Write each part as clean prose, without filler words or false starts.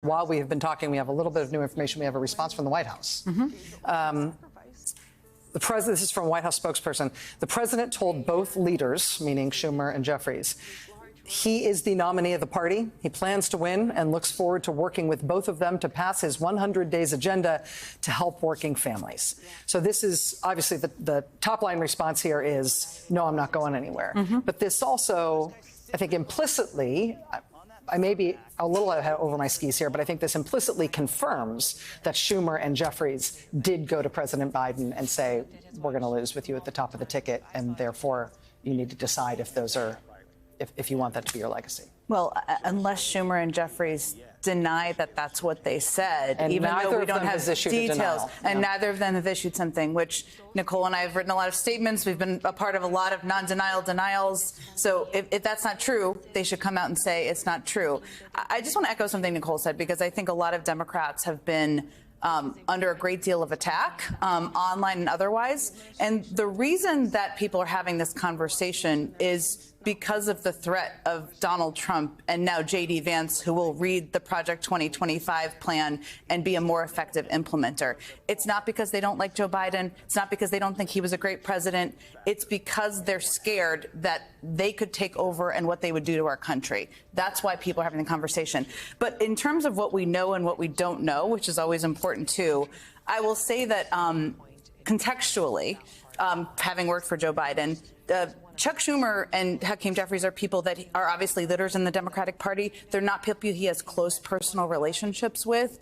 While we have been talking, we have a little bit of new information. We have a response from the White House. This is from a White House spokesperson. The president told both leaders, meaning Schumer and Jeffries, he is the nominee of the party. He plans to win and looks forward to working with both of them to pass his 100 days agenda to help working families. So this is obviously the top line response here is, no, I'm not going anywhere. But this also, I think implicitly, I may be a little over my skis here, but I think this implicitly confirms that Schumer and Jeffries did go to President Biden and say, we're going to lose with you at the top of the ticket, and therefore you need to decide if those are, if you want that to be your legacy. Well, unless Schumer and Jeffries deny that that's what they said, and even though we don't have details, and neither of them have issued something, which Nicole and I have written a lot of statements. We've been a part of a lot of non-denial denials. So if that's not true, they should come out and say it's not true. I just want to echo something Nicole said, because I think a lot of Democrats have been under a great deal of attack, online and otherwise. And the reason that people are having this conversation is because of the threat of Donald Trump and now J.D. Vance, who will read the Project 2025 plan and be a more effective implementer. It's not because they don't like Joe Biden. It's not because they don't think he was a great president. It's because they're scared that they could take over and what they would do to our country. That's why people are having the conversation. But in terms of what we know and what we don't know, which is always important too, I will say that contextually, having worked for Joe Biden, Chuck Schumer and Hakeem Jeffries are people that are obviously leaders in the Democratic Party. They're not people he has close personal relationships with,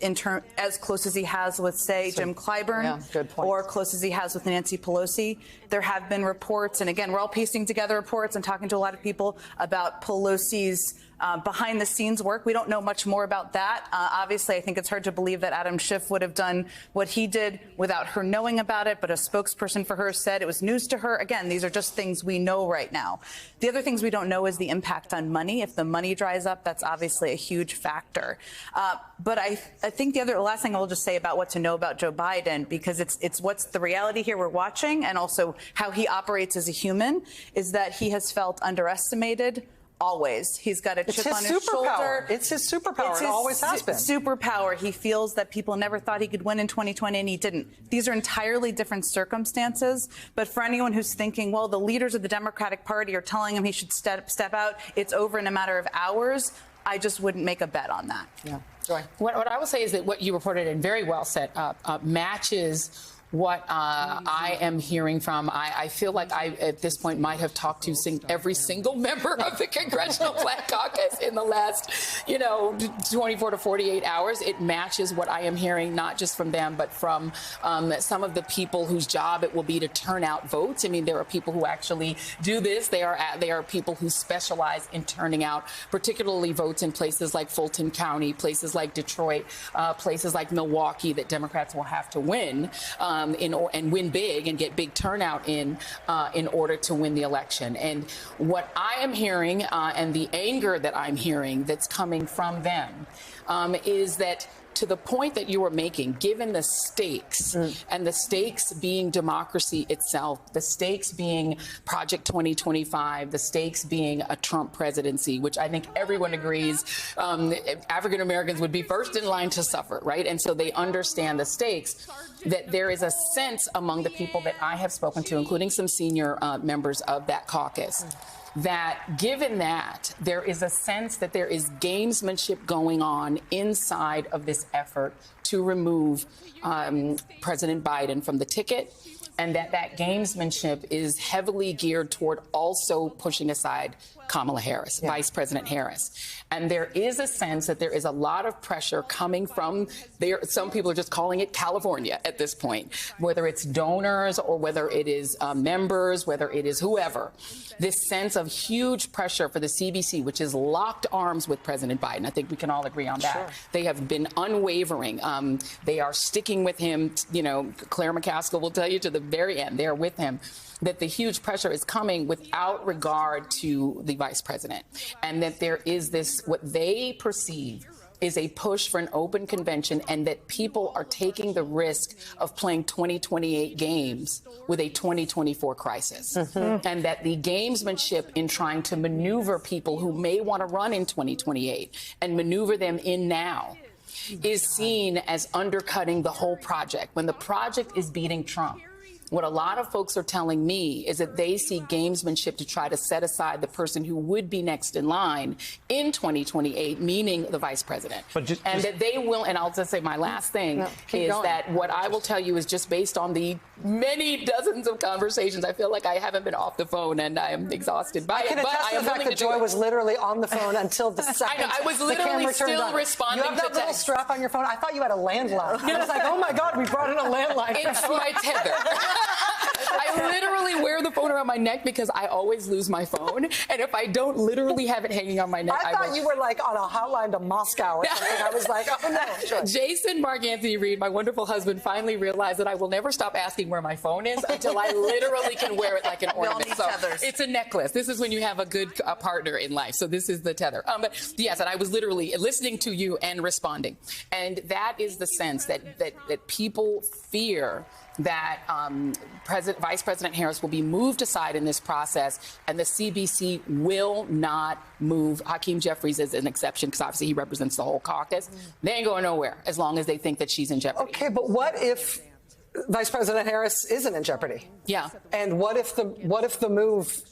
as close as he has with, say, Jim Clyburn, or close as he has with Nancy Pelosi. There have been reports, and again, we're all piecing together reports and talking to a lot of people about Pelosi's behind-the-scenes work. We don't know much more about that. Obviously, I think it's hard to believe that Adam Schiff would have done what he did without her knowing about it, but a spokesperson for her said it was news to her. Again, these are just things we know right now. The other things we don't know is the impact on money. If the money dries up, that's obviously a huge factor. But I think the last thing I'll just say about what to know about Joe Biden, because it's what's the reality here we're watching, and also how he operates as a human, is that he has felt underestimated. Always. He's got a chip on his shoulder. It's his superpower. It always has been. Superpower. He feels that people never thought he could win in 2020, and he didn't. These are entirely different circumstances. But for anyone who's thinking, well, the leaders of the Democratic Party are telling him he should step out, it's over in a matter of hours, I just wouldn't make a bet on that. Yeah. Joy. What I will say is that what you reported and very well set up matches what I am hearing from. I feel like I, at this point, might have talked to every single member of the Congressional Black Caucus in the last, 24 to 48 hours. It matches what I am hearing, not just from them, but from some of the people whose job it will be to turn out votes. I mean, there are people who actually do this. They are people who specialize in turning out, particularly votes in places like Fulton County, places like Detroit, places like Milwaukee that Democrats will have to win. And win big and get big turnout in order to win the election. And what I am hearing and the anger that I'm hearing that's coming from them is that, to the point that you were making, given the stakes, and the stakes being democracy itself, the stakes being Project 2025, the stakes being a Trump presidency, which I think everyone agrees African Americans would be first in line to suffer, right? And so they understand the stakes, that there is a sense among the people that I have spoken to, including some senior members of that caucus, that given that, there is a sense that there is gamesmanship going on inside of this effort to remove President Biden from the ticket, and that gamesmanship is heavily geared toward also pushing aside Kamala Harris, Vice President Harris. And there is a sense that there is a lot of pressure coming from there. Some people are just calling it California at this point, whether it's donors or whether it is members, whether it is whoever. This sense of huge pressure for the CBC, which is locked arms with President Biden. I think we can all agree on that. Sure. They have been unwavering. They are sticking with him. Claire McCaskill will tell you to the very end, they are with him. That the huge pressure is coming without regard to the vice president, and that there is this, what they perceive is a push for an open convention, and that people are taking the risk of playing 2028 games with a 2024 crisis. And that the gamesmanship in trying to maneuver people who may want to run in 2028 and maneuver them in now is seen as undercutting the whole project, when the project is beating Trump. What a lot of folks are telling me is that they see gamesmanship to try to set aside the person who would be next in line in 2028, meaning the vice president. That they will, and I'll just say my last thing is that what I will tell you is just based on the many dozens of conversations. I feel like I haven't been off the phone and I am exhausted by it. I can attest to the fact that Joy was literally on the phone until the second. I know, I was literally still responding to text. You have that little strap on your phone? I thought you had a landline. I was like, oh my God, we brought in a landline. It's my tether. I literally wear the phone around my neck because I always lose my phone. And if I don't literally have it hanging on my neck, I thought you were like on a hotline to Moscow or something. I was like, oh no. Sure. Jason Mark Anthony Reed, my wonderful husband, finally realized that I will never stop asking where my phone is until I literally can wear it like an ornament. So it's a necklace. This is when you have a good partner in life. So this is the tether. But yes, and I was literally listening to you and responding. And that is the sense that people fear that Vice President Harris will be moved aside in this process, and the CBC will not move. Hakeem Jeffries is an exception because obviously he represents the whole caucus. They ain't going nowhere as long as they think that she's in jeopardy. Okay, but what if Vice President Harris isn't in jeopardy? Yeah. And what if the move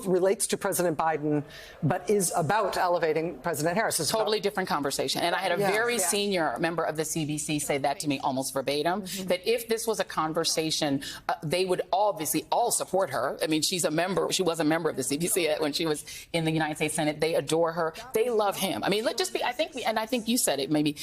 relates to President Biden, but is about elevating President Harris? It's totally different conversation. And I had a very senior member of the CBC say that to me almost verbatim, that if this was a conversation, they would obviously all support her. I mean, she's a member. She was a member of the CBC when she was in the United States Senate. They adore her. They love him. I mean, let's just be, I think you said it maybe.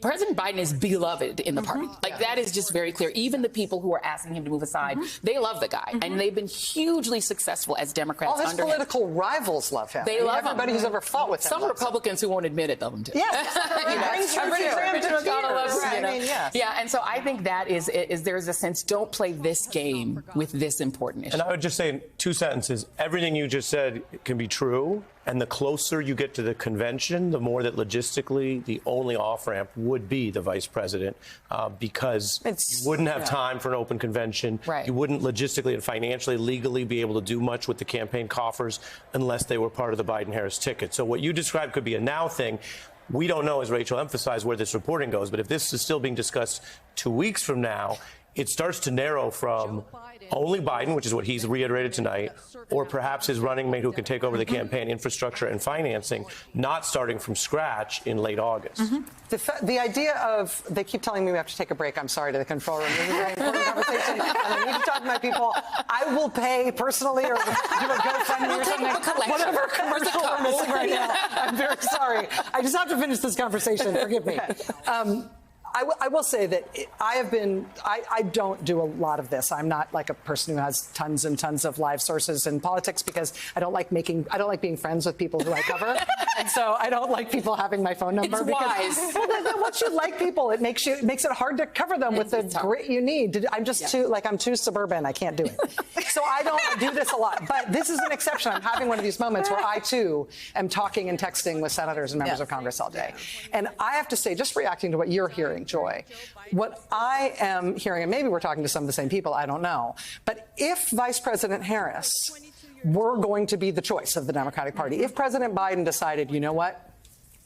President Biden is beloved in the party. Like, that is just very clear. Even the people who are asking him to move aside, they love the guy. And they've been hugely successful as Democrats under him. All his political rivals love him. They love everybody who's ever fought with him. Some Republicans who won't admit it love him, too. Yes. Yeah, and so I think that is there's a sense, don't play this game with this important issue. And I would just say in 2 sentences, everything you just said can be true. And the closer you get to the convention, the more that logistically the only off-ramp would be the vice president, because you wouldn't have time for an open convention. Right. You wouldn't logistically and financially, legally be able to do much with the campaign coffers unless they were part of the Biden-Harris ticket. So what you described could be a now thing. We don't know, as Rachel emphasized, where this reporting goes. But if this is still being discussed 2 weeks from now, it starts to narrow from only Biden, which is what he's reiterated tonight, or perhaps his running mate who can take over the campaign infrastructure and financing, not starting from scratch in late August. The idea of, they keep telling me we have to take a break. I'm sorry, to the control room. This is a very important conversation, and I need to talk to my people. I will pay personally or do a GoFundMe or something. Whatever commercial we're missing right now. I'm very sorry. I just have to finish this conversation. Forgive me. I will say that I don't do a lot of this. I'm not like a person who has tons and tons of live sources in politics because I don't like being friends with people who I cover. And so I don't like people having my phone number. It's because once you like people, it makes it hard to cover them with the grit you need. I'm just I'm too suburban. I can't do it. So I don't do this a lot. But this is an exception. I'm having one of these moments where I too am talking and texting with senators and members of Congress all day. And I have to say, just reacting to what you're hearing, Joy, what I am hearing, and maybe we're talking to some of the same people, I don't know, but if Vice President Harris were going to be the choice of the Democratic Party, if President Biden decided, you know what,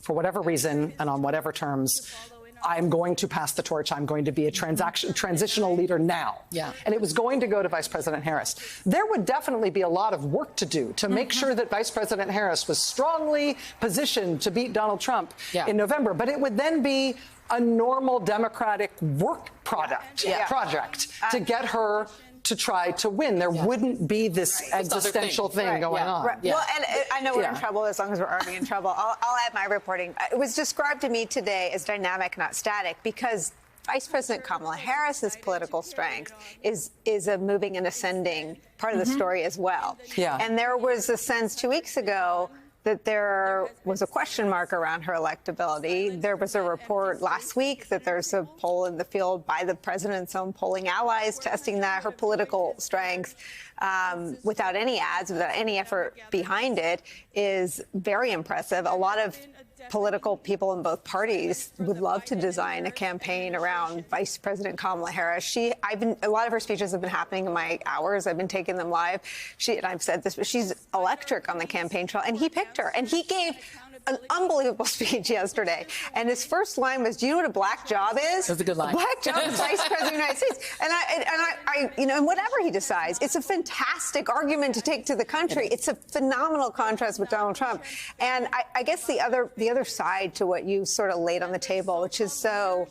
for whatever reason and on whatever terms, I'm going to pass the torch. I'm going to be a transitional leader now. Yeah. And it was going to go to Vice President Harris. There would definitely be a lot of work to do to make sure that Vice President Harris was strongly positioned to beat Donald Trump in November. But it would then be a normal Democratic work project to get her to try to win. There wouldn't be this existential thing going on. Right. Well, and I know we're in trouble as long as we're already in trouble. I'll add my reporting. It was described to me today as dynamic, not static, because Vice President Kamala Harris's political strength is a moving and ascending part of the story as well. Yeah. And there was a sense 2 weeks ago that there was a question mark around her electability. There was a report last week that there's a poll in the field by the president's own polling allies testing that her political strength, without any ads, without any effort behind it, is very impressive. A lot of political people in both parties would love to design a campaign around Vice President Kamala Harris. A lot of her speeches have been happening in my hours. I've been taking them live. And I've said this, but she's electric on the campaign trail. And he picked her. And he gave an unbelievable speech yesterday. And his first line was, "Do you know what a black job is?" That's a good line. A black job is Vice President of the United States. And whatever he decides, it's a fantastic argument to take to the country. It's a phenomenal contrast with Donald Trump. And I guess the other side to what you sort of laid on the table, which is so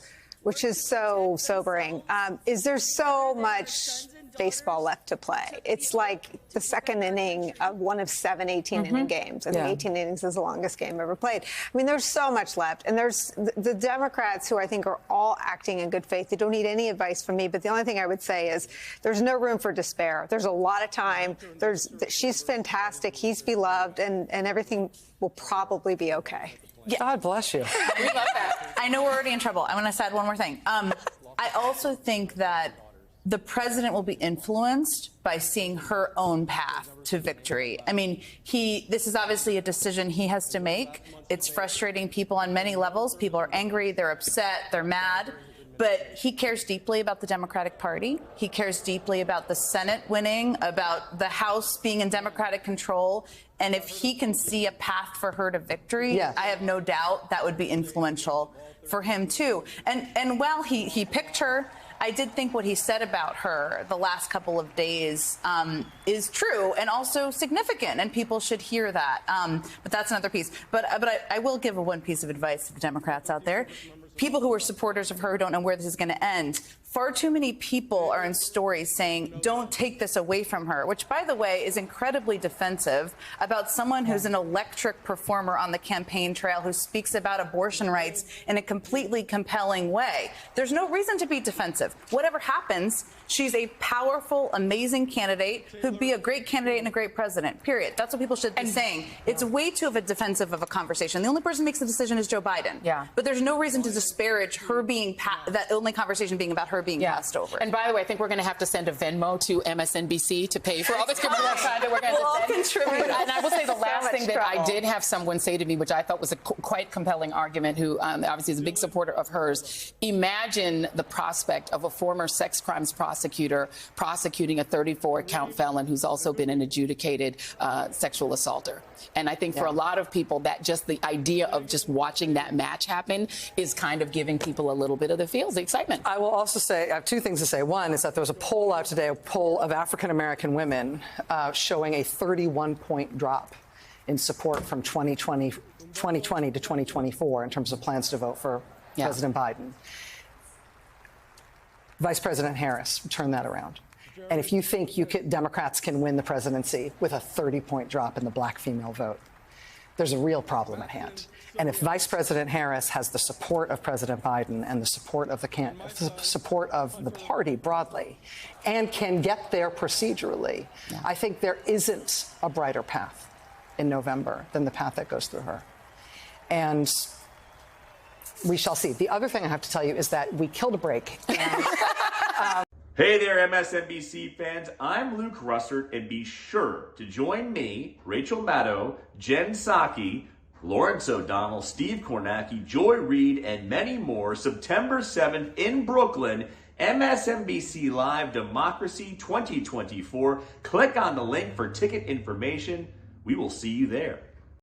sobering, is there's so much baseball left to play. It's like the second inning of one of 7 18-inning games. And 18 innings is the longest game ever played. I mean, there's so much left. And there's the Democrats, who I think are all acting in good faith. They don't need any advice from me. But the only thing I would say is there's no room for despair. There's a lot of time. She's fantastic. He's beloved. And everything will probably be okay. God bless you. We love that. I know we're already in trouble. I want to add one more thing. I also think that the president will be influenced by seeing her own path to victory. I mean, this is obviously a decision he has to make. It's frustrating people on many levels. People are angry, they're upset, they're mad. But he cares deeply about the Democratic Party. He cares deeply about the Senate winning, about the House being in Democratic control. And if he can see a path for her to victory, I have no doubt that would be influential for him, too. And while he picked her, I did think what he said about her the last couple of days is true and also significant, and people should hear that. But that's another piece. But I will give one piece of advice to the Democrats out there. People who are supporters of her who don't know where this is going to end. Far too many people are in stories saying, don't take this away from her, which, by the way, is incredibly defensive about someone who's an electric performer on the campaign trail who speaks about abortion rights in a completely compelling way. There's no reason to be defensive. Whatever happens, she's a powerful, amazing candidate who'd be a great candidate and a great president, period. That's what people should be saying. It's way too defensive of a conversation. The only person who makes the decision is Joe Biden. Yeah. But there's no reason to disparage her being, that only conversation being about her being passed over. And by the way, I think we're going to have to send a Venmo to MSNBC to pay for all this criminal time that we're going We'll all to contribute. And I will say the last thing that I trouble. did have someone say to me, which I thought was a quite compelling argument, who obviously is a big supporter of hers. Imagine the prospect of a former sex crimes prosecutor prosecuting a 34-count felon who's also been an adjudicated sexual assaulter. And I think for a lot of people, that just the idea of just watching that match happen is kind of giving people a little bit of the feels, the excitement. I will also say, I have two things to say. One is that there was a poll out today, a poll of African-American women showing a 31-point drop in support from 2020 to 2024 in terms of plans to vote for President Biden. Vice President Harris turned that around. And if you think Democrats can win the presidency with a 30-point drop in the black female vote, there's a real problem at hand. And if Vice President Harris has the support of President Biden and the support of the party broadly, and can get there procedurally, I think there isn't a brighter path in November than the path that goes through her. And we shall see. The other thing I have to tell you is that we killed a break. And, Hey there, MSNBC fans. I'm Luke Russert, and be sure to join me, Rachel Maddow, Jen Psaki, Lawrence O'Donnell, Steve Kornacki, Joy Reid, and many more September 7th in Brooklyn, MSNBC Live Democracy 2024. Click on the link for ticket information. We will see you there.